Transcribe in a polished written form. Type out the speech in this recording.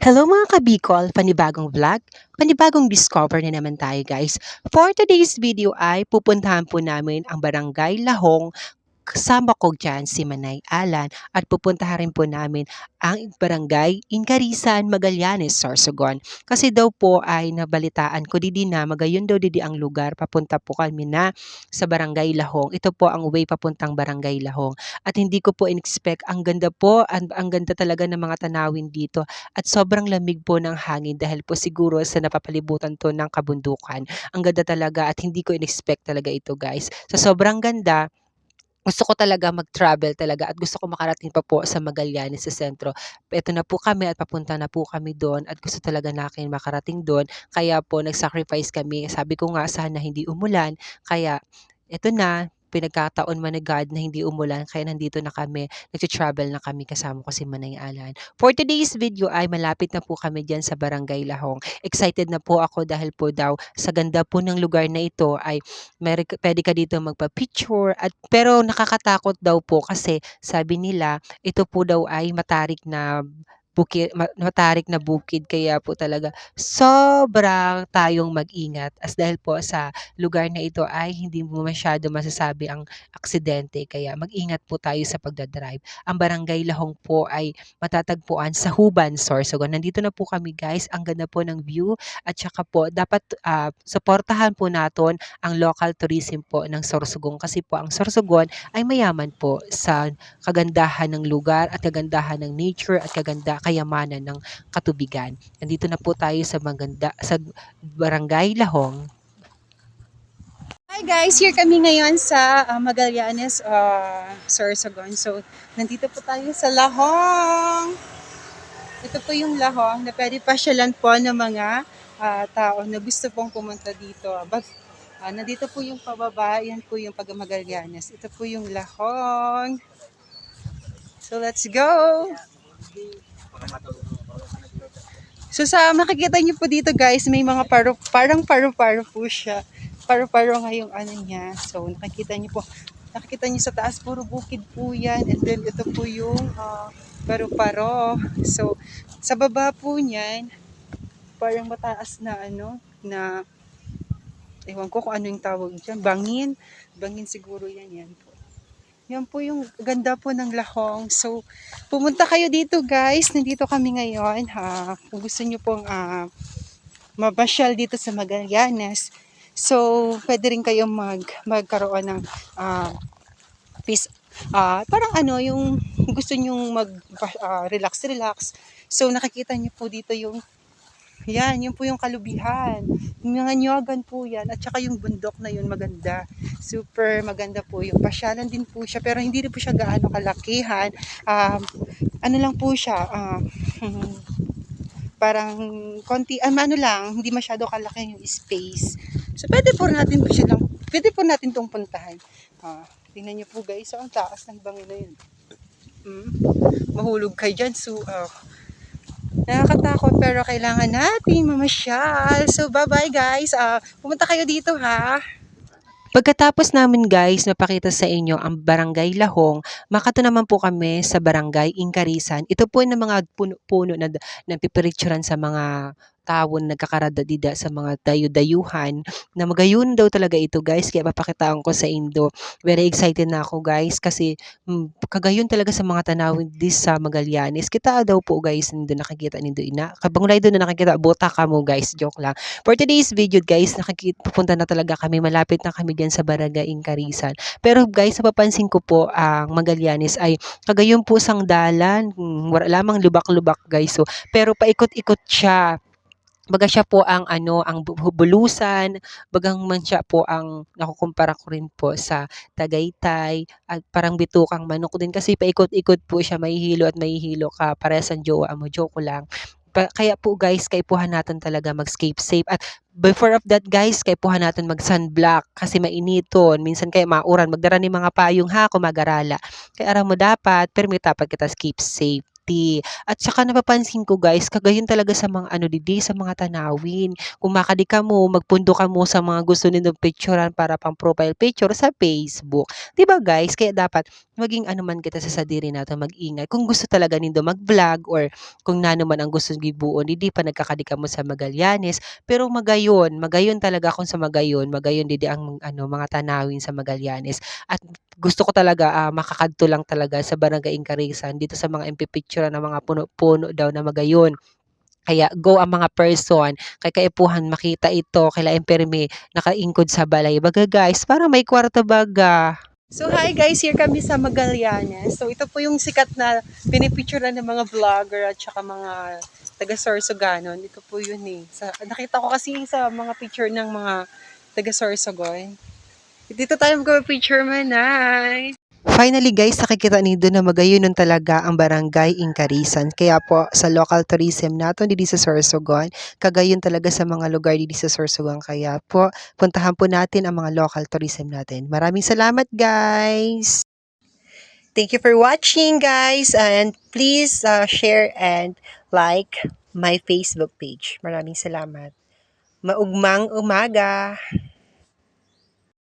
Hello mga kabikol, panibagong vlog, panibagong discover na naman tayo guys. For today's video ay pupuntahan po namin ang Barangay Lahong. Kasama ko dyan si Manay Alan at pupuntahan rin po namin ang Barangay Incarisan, Magallanes, Sorsogon. Kasi daw po ay nabalitaan ko didi na magayon daw didi ang lugar. Papunta po kami na sa Barangay Lahong. Ito po ang way papuntang Barangay Lahong. At hindi ko po in-expect. Ang ganda po, ang ganda talaga ng mga tanawin dito. At sobrang lamig po ng hangin dahil po siguro sa napapalibutan to ng kabundukan. Ang ganda talaga at hindi ko in-expect talaga ito guys. Sa sobrang ganda, gusto ko talaga mag-travel talaga at gusto ko makarating pa po sa Magallanes sa sentro. Eto na po kami at papunta na po kami doon at gusto talaga nakin makarating doon. Kaya po nag-sacrifice kami. Sabi ko nga sana hindi umulan. Kaya eto na, pinagkataon man ni God na hindi umulan kaya nandito na kami, nagte-travel na kami kasama ko si Manay Alan. For today's video ay malapit na po kami diyan sa Barangay Lahong. Excited na po ako dahil po daw sa ganda po ng lugar na ito ay puwede ka dito magpa-picture at pero nakakatakot daw po kasi sabi nila ito po daw ay matarik na bukid kaya po talaga sobra tayong mag-ingat as dahil po sa lugar na ito ay hindi mo masyado masasabi ang aksidente kaya mag-ingat po tayo sa pagda-drive. Ang Barangay Lahong po ay matatagpuan sa Huban, Sorsogon. Nandito na po kami guys, ang ganda po ng view at saka po dapat suportahan po natin ang local tourism po ng Sorsogon kasi po ang Sorsogon ay mayaman po sa kagandahan ng lugar at kagandahan ng nature at kayamanan ng katubigan. Nandito na po tayo sa Barangay Lahong. Hi guys, here kami ngayon sa Magallanes, Sorsogon. So, nandito po tayo sa Lahong. Ito po yung Lahong na pwede pasyalan po ng mga tao na gusto pong pumunta dito. But, nandito po yung pababa, yan po yung pag Magallanes. Ito po yung Lahong. So, let's go! So, sa makikita niyo po dito guys, may mga parang paru-paro po siya. Paru-paro nga yung ano niya. So, nakikita niyo sa taas, puro bukid po yan. And then, ito po yung paru-paro. So, sa baba po niyan, parang mataas na na, ewan ko kung ano yung tawag dyan. Bangin. Bangin siguro yan. Yan po. Yan po yung ganda po ng Lahong. So, pumunta kayo dito guys. Nandito kami ngayon. Kung gusto nyo pong mabasyal dito sa Magallanes. So, pwede rin kayong magkaroon ng peace. Parang yung gusto nyong relax. So, nakikita nyo po dito yung yun po yung kalubihan. Yung mga nyogan po yan. At saka yung bundok na yun, maganda. Super maganda po yung pasyalan din po siya. Pero hindi rin po siya gaano kalakihan. Ano lang po siya. Parang konti, hindi masyado kalaki yung space. So, pwede po natin itong puntahan. Tingnan nyo po guys. So, ang taas ng bangin na yun. Mahulog kayo dyan. So, nakakatakot pero kailangan natin mamasyal. So, bye-bye guys. Pumunta kayo dito ha. Pagkatapos namin guys mapakita sa inyo ang Barangay Lahong, makato naman po kami sa Barangay Incarisan. Ito po yung mga puno-puno na nagpipirituran sa mga tao na nagkakaradadida sa mga dayu-dayuhan na magayon daw talaga ito guys kaya papakitaan ko sa Indo. Very excited na ako guys kasi kagayon talaga sa mga tanawin dis sa Magallanes. Kita daw po guys nindo nakikita nindo ina. Kabangulay doon na nakikita bota ka mo guys, joke lang. For today's video guys, pupunta na talaga kami, malapit na kami diyan sa Barangay Incarisan. Pero guys, napapansin ko po ang Magallanes ay kagayon po sang dalan, wala lamang lubak-lubak guys. So, pero paikot-ikot siya. Baga siya po ang bulusan, bagang man siya po ang nakukumpara ko rin po sa Tagaytay at parang bitukang manok din kasi paikot-ikot po siya, mahihilo at mahihilo ka parehas ang jowa mo, joke ko lang. Kaya po guys, kaipuhan natin talaga mag-escape safe at before of that guys, kaipuhan natin mag-sunblock kasi mainiton. Minsan kaya mauran, magdara ni mga payong ha kung mag-arala. Kaya aram mo dapat, pero may dapat kita keep safe. city. At saka napapansin ko guys, kagayon talaga sa mga ano didi, sa mga tanawin. Kung makadi ka mo, magpundo ka mo sa mga gusto nindong picturean para pang profile picture sa Facebook. 'Di ba guys? Kaya dapat maging ano man kita sa sadiri nato mag-ingay. Kung gusto talaga nindo mag-vlog or kung nano man ang gusto gibuon, didi pa nagkakadi ka mo sa Magallanes. Pero magayon, magayon talaga kung sa magayon didi ang ano mga tanawin sa Magallanes. At gusto ko talaga makakadto lang talaga sa Barangay Ingkarisan dito sa mga impipicture ng mga puno-puno daw na magayon. Kaya go ang mga person kay kaipuhan makita ito kaila permi nakaingkod sa balay baga guys para may kwarta baga. So hi guys, here kami sa Magallanes. So ito po yung sikat na pinipicturean ng mga vlogger at saka mga taga Sorsoganon. Ito po yun eh. Nakita ko kasi sa mga picture ng mga taga Sorsogon. Dito tayo magpapicture manay. Finally guys, nakikita niyo na magayon nun talaga ang Barangay Ingkarisan. Kaya po sa local tourism nato dito sa Sorsogon, kagayon talaga sa mga lugar dito sa Sorsogon. Kaya po, puntahan po natin ang mga local tourism natin. Maraming salamat guys! Thank you for watching guys and please share and like my Facebook page. Maraming salamat. Maugmang umaga!